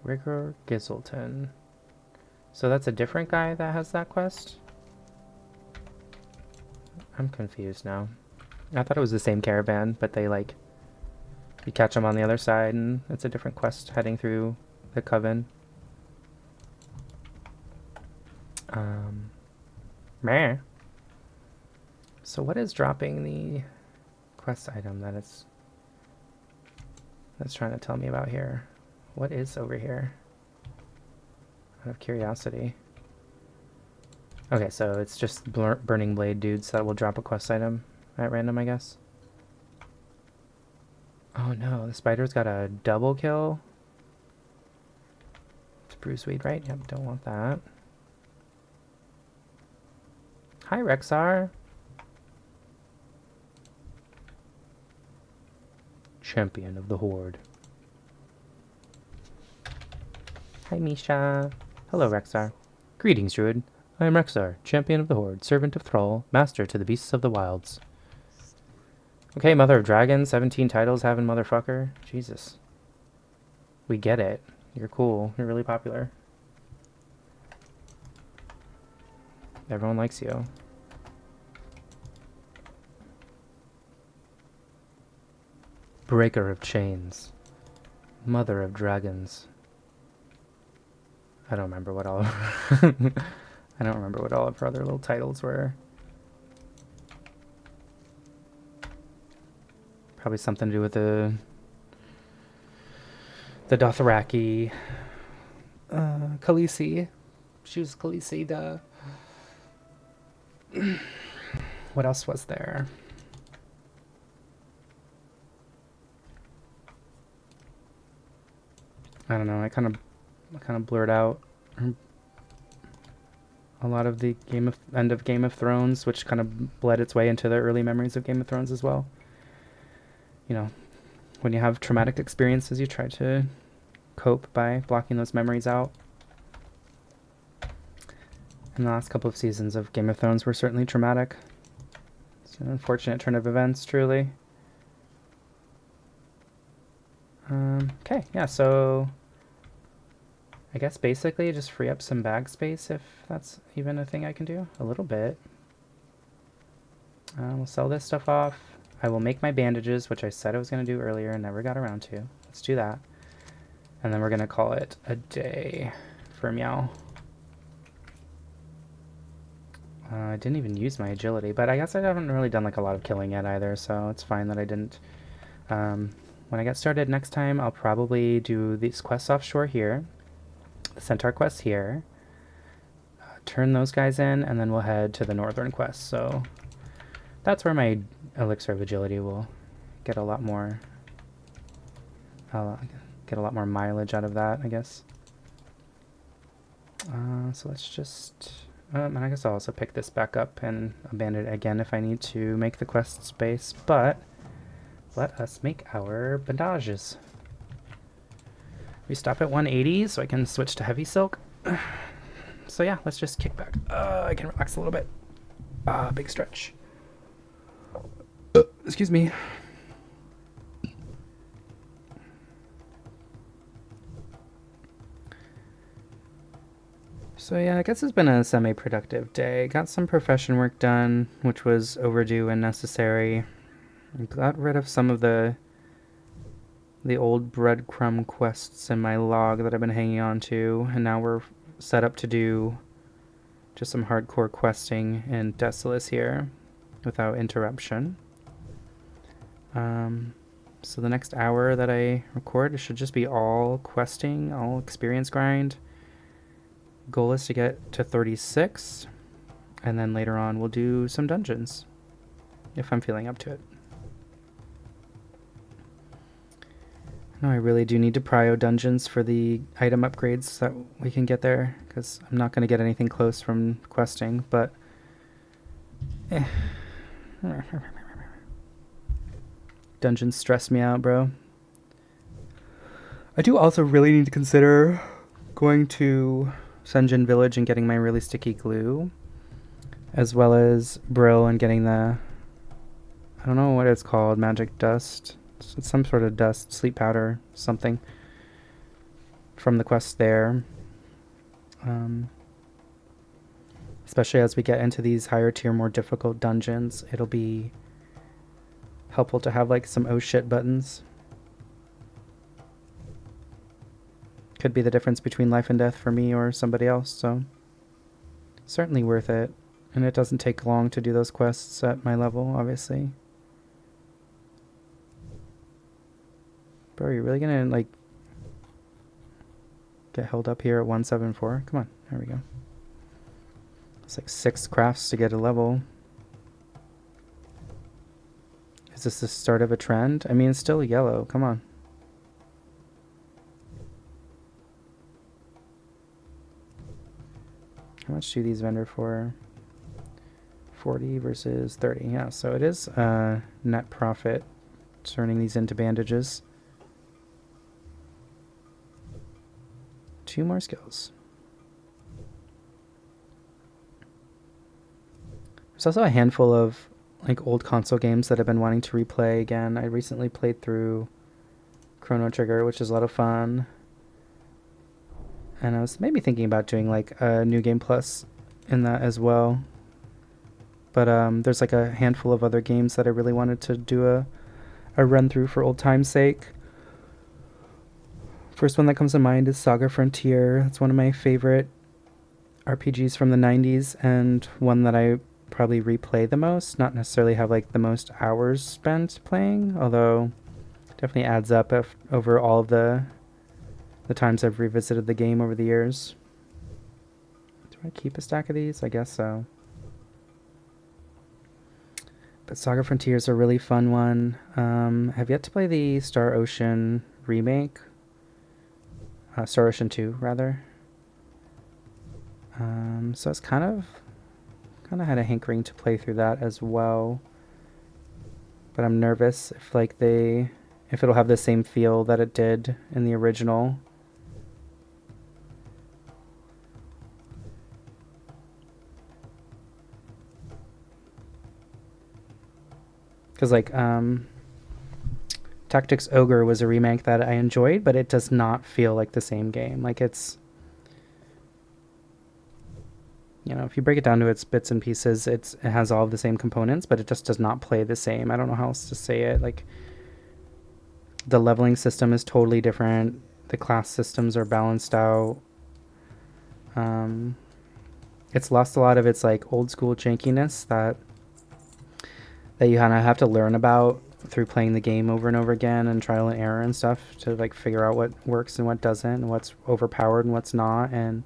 Rigor Gizzleton. So that's a different guy that has that quest? I'm confused now. I thought it was the same caravan, but they like... You catch them on the other side and it's a different quest heading through the Coven. Meh. So what is dropping the quest item that's trying to tell me about here? What is over here? Out of curiosity. Okay, so it's just Burning Blade dudes that will drop a quest item at random, I guess. Oh no, the spider's got a double kill. It's Bruce Weed, right? Yep, don't want that. Hi, Rexar. Champion of the Horde. Hi, Misha. Hello, Rexar. Greetings, Druid. I am Rexar, champion of the Horde, servant of Thrall, master to the beasts of the wilds. Okay, Mother of Dragons, 17 titles having motherfucker. Jesus. We get it. You're cool. You're really popular. Everyone likes you. Breaker of chains. Mother of dragons. I don't remember what all I don't remember what all of her other little titles were. Probably something to do with the Dothraki. Khaleesi. She was Khaleesi, duh. What else was there? I don't know. I kind of blurred out a lot of the end of Game of Thrones, which kind of bled its way into the early memories of Game of Thrones as well. You know, when you have traumatic experiences, you try to cope by blocking those memories out. And the last couple of seasons of Game of Thrones were certainly traumatic. It's an unfortunate turn of events, truly. Okay, yeah, so I guess basically just free up some bag space if that's even a thing I can do. A little bit. We'll sell this stuff off. I will make my bandages, which I said I was going to do earlier and never got around to. Let's do that. And then we're going to call it a day for Meow. I didn't even use my agility, but I guess I haven't really done like a lot of killing yet either, so it's fine that I didn't. When I get started next time, I'll probably do these quests offshore here, the Centaur quests here, turn those guys in, and then we'll head to the northern quests. So that's where my elixir of agility will get a lot more. I'll get a lot more mileage out of that, I guess. So let's just. And I guess I'll also pick this back up and abandon it again if I need to make the quest space, but let us make our bandages. We stop at 180, so I can switch to heavy silk. So yeah, let's just kick back. I can relax a little bit. Big stretch. Excuse me. So yeah, I guess it's been a semi-productive day. Got some profession work done, which was overdue and necessary. Got rid of some of the old breadcrumb quests in my log that I've been hanging on to, and now we're set up to do just some hardcore questing in Desolace here without interruption. So the next hour that I record should just be all questing, all experience grind. Goal is to get to 36, and then later on we'll do some dungeons if I'm feeling up to it. No, I really do need to prio dungeons for the item upgrades that we can get there, because I'm not going to get anything close from questing, but dungeons stress me out, bro. I do also really need to consider going to Sunjin Village and getting my really sticky glue, as well as Brill and getting the, I don't know what it's called, magic dust. It's some sort of dust, sleep powder, something from the quest there. Especially as we get into these higher tier, more difficult dungeons, it'll be helpful to have like some oh shit buttons. Could be the difference between life and death for me or somebody else, so certainly worth it. And it doesn't take long to do those quests at my level, obviously. Bro, are you really gonna like get held up here at 174? Come on, there we go. It's like 6 crafts to get a level. Is this the start of a trend? I mean, it's still yellow, come on. How much do these vendor for? 40 versus 30. Yeah, so it is net profit turning these into bandages. 2 more skills. There's also a handful of like old console games that I've been wanting to replay again. I recently played through Chrono Trigger, which is a lot of fun. And I was maybe thinking about doing like a New Game Plus in that as well. But there's like a handful of other games that I really wanted to do a run through for old time's sake. First one that comes to mind is Saga Frontier. It's one of my favorite RPGs from the 90s and one that I probably replay the most. Not necessarily have like the most hours spent playing, although it definitely adds up over all of the times I've revisited the game over the years. Do I keep a stack of these? I guess so. But Saga Frontier is a really fun one. Have yet to play the Star Ocean remake. Star Ocean 2, rather. So it's kind of had a hankering to play through that as well. But I'm nervous if it'll have the same feel that it did in the original. Because like Tactics Ogre was a remake that I enjoyed, but it does not feel like the same game. Like it's, if you break it down to its bits and pieces, it has all of the same components, but it just does not play the same. I don't know how else to say it. Like the leveling system is totally different. The class systems are balanced out. It's lost a lot of its like old school jankiness that you kind of have to learn about through playing the game over and over again and trial and error and stuff to like figure out what works and what doesn't and what's overpowered and what's not. And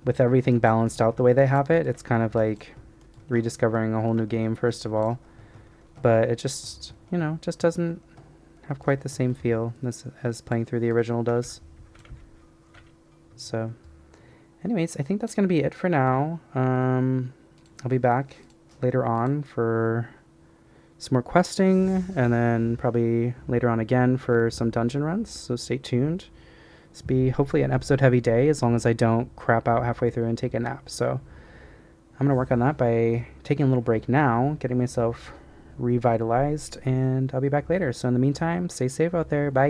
with everything balanced out the way they have it, it's kind of like rediscovering a whole new game, first of all. But it just, just doesn't have quite the same feel as playing through the original does. So, anyways, I think that's going to be it for now. I'll be back later on for some more questing, and then probably later on again for some dungeon runs, so stay tuned. This will be hopefully an episode heavy day, as long as I don't crap out halfway through and take a nap. So I'm going to work on that by taking a little break now, getting myself revitalized, and I'll be back later. So in the meantime, stay safe out there. Bye.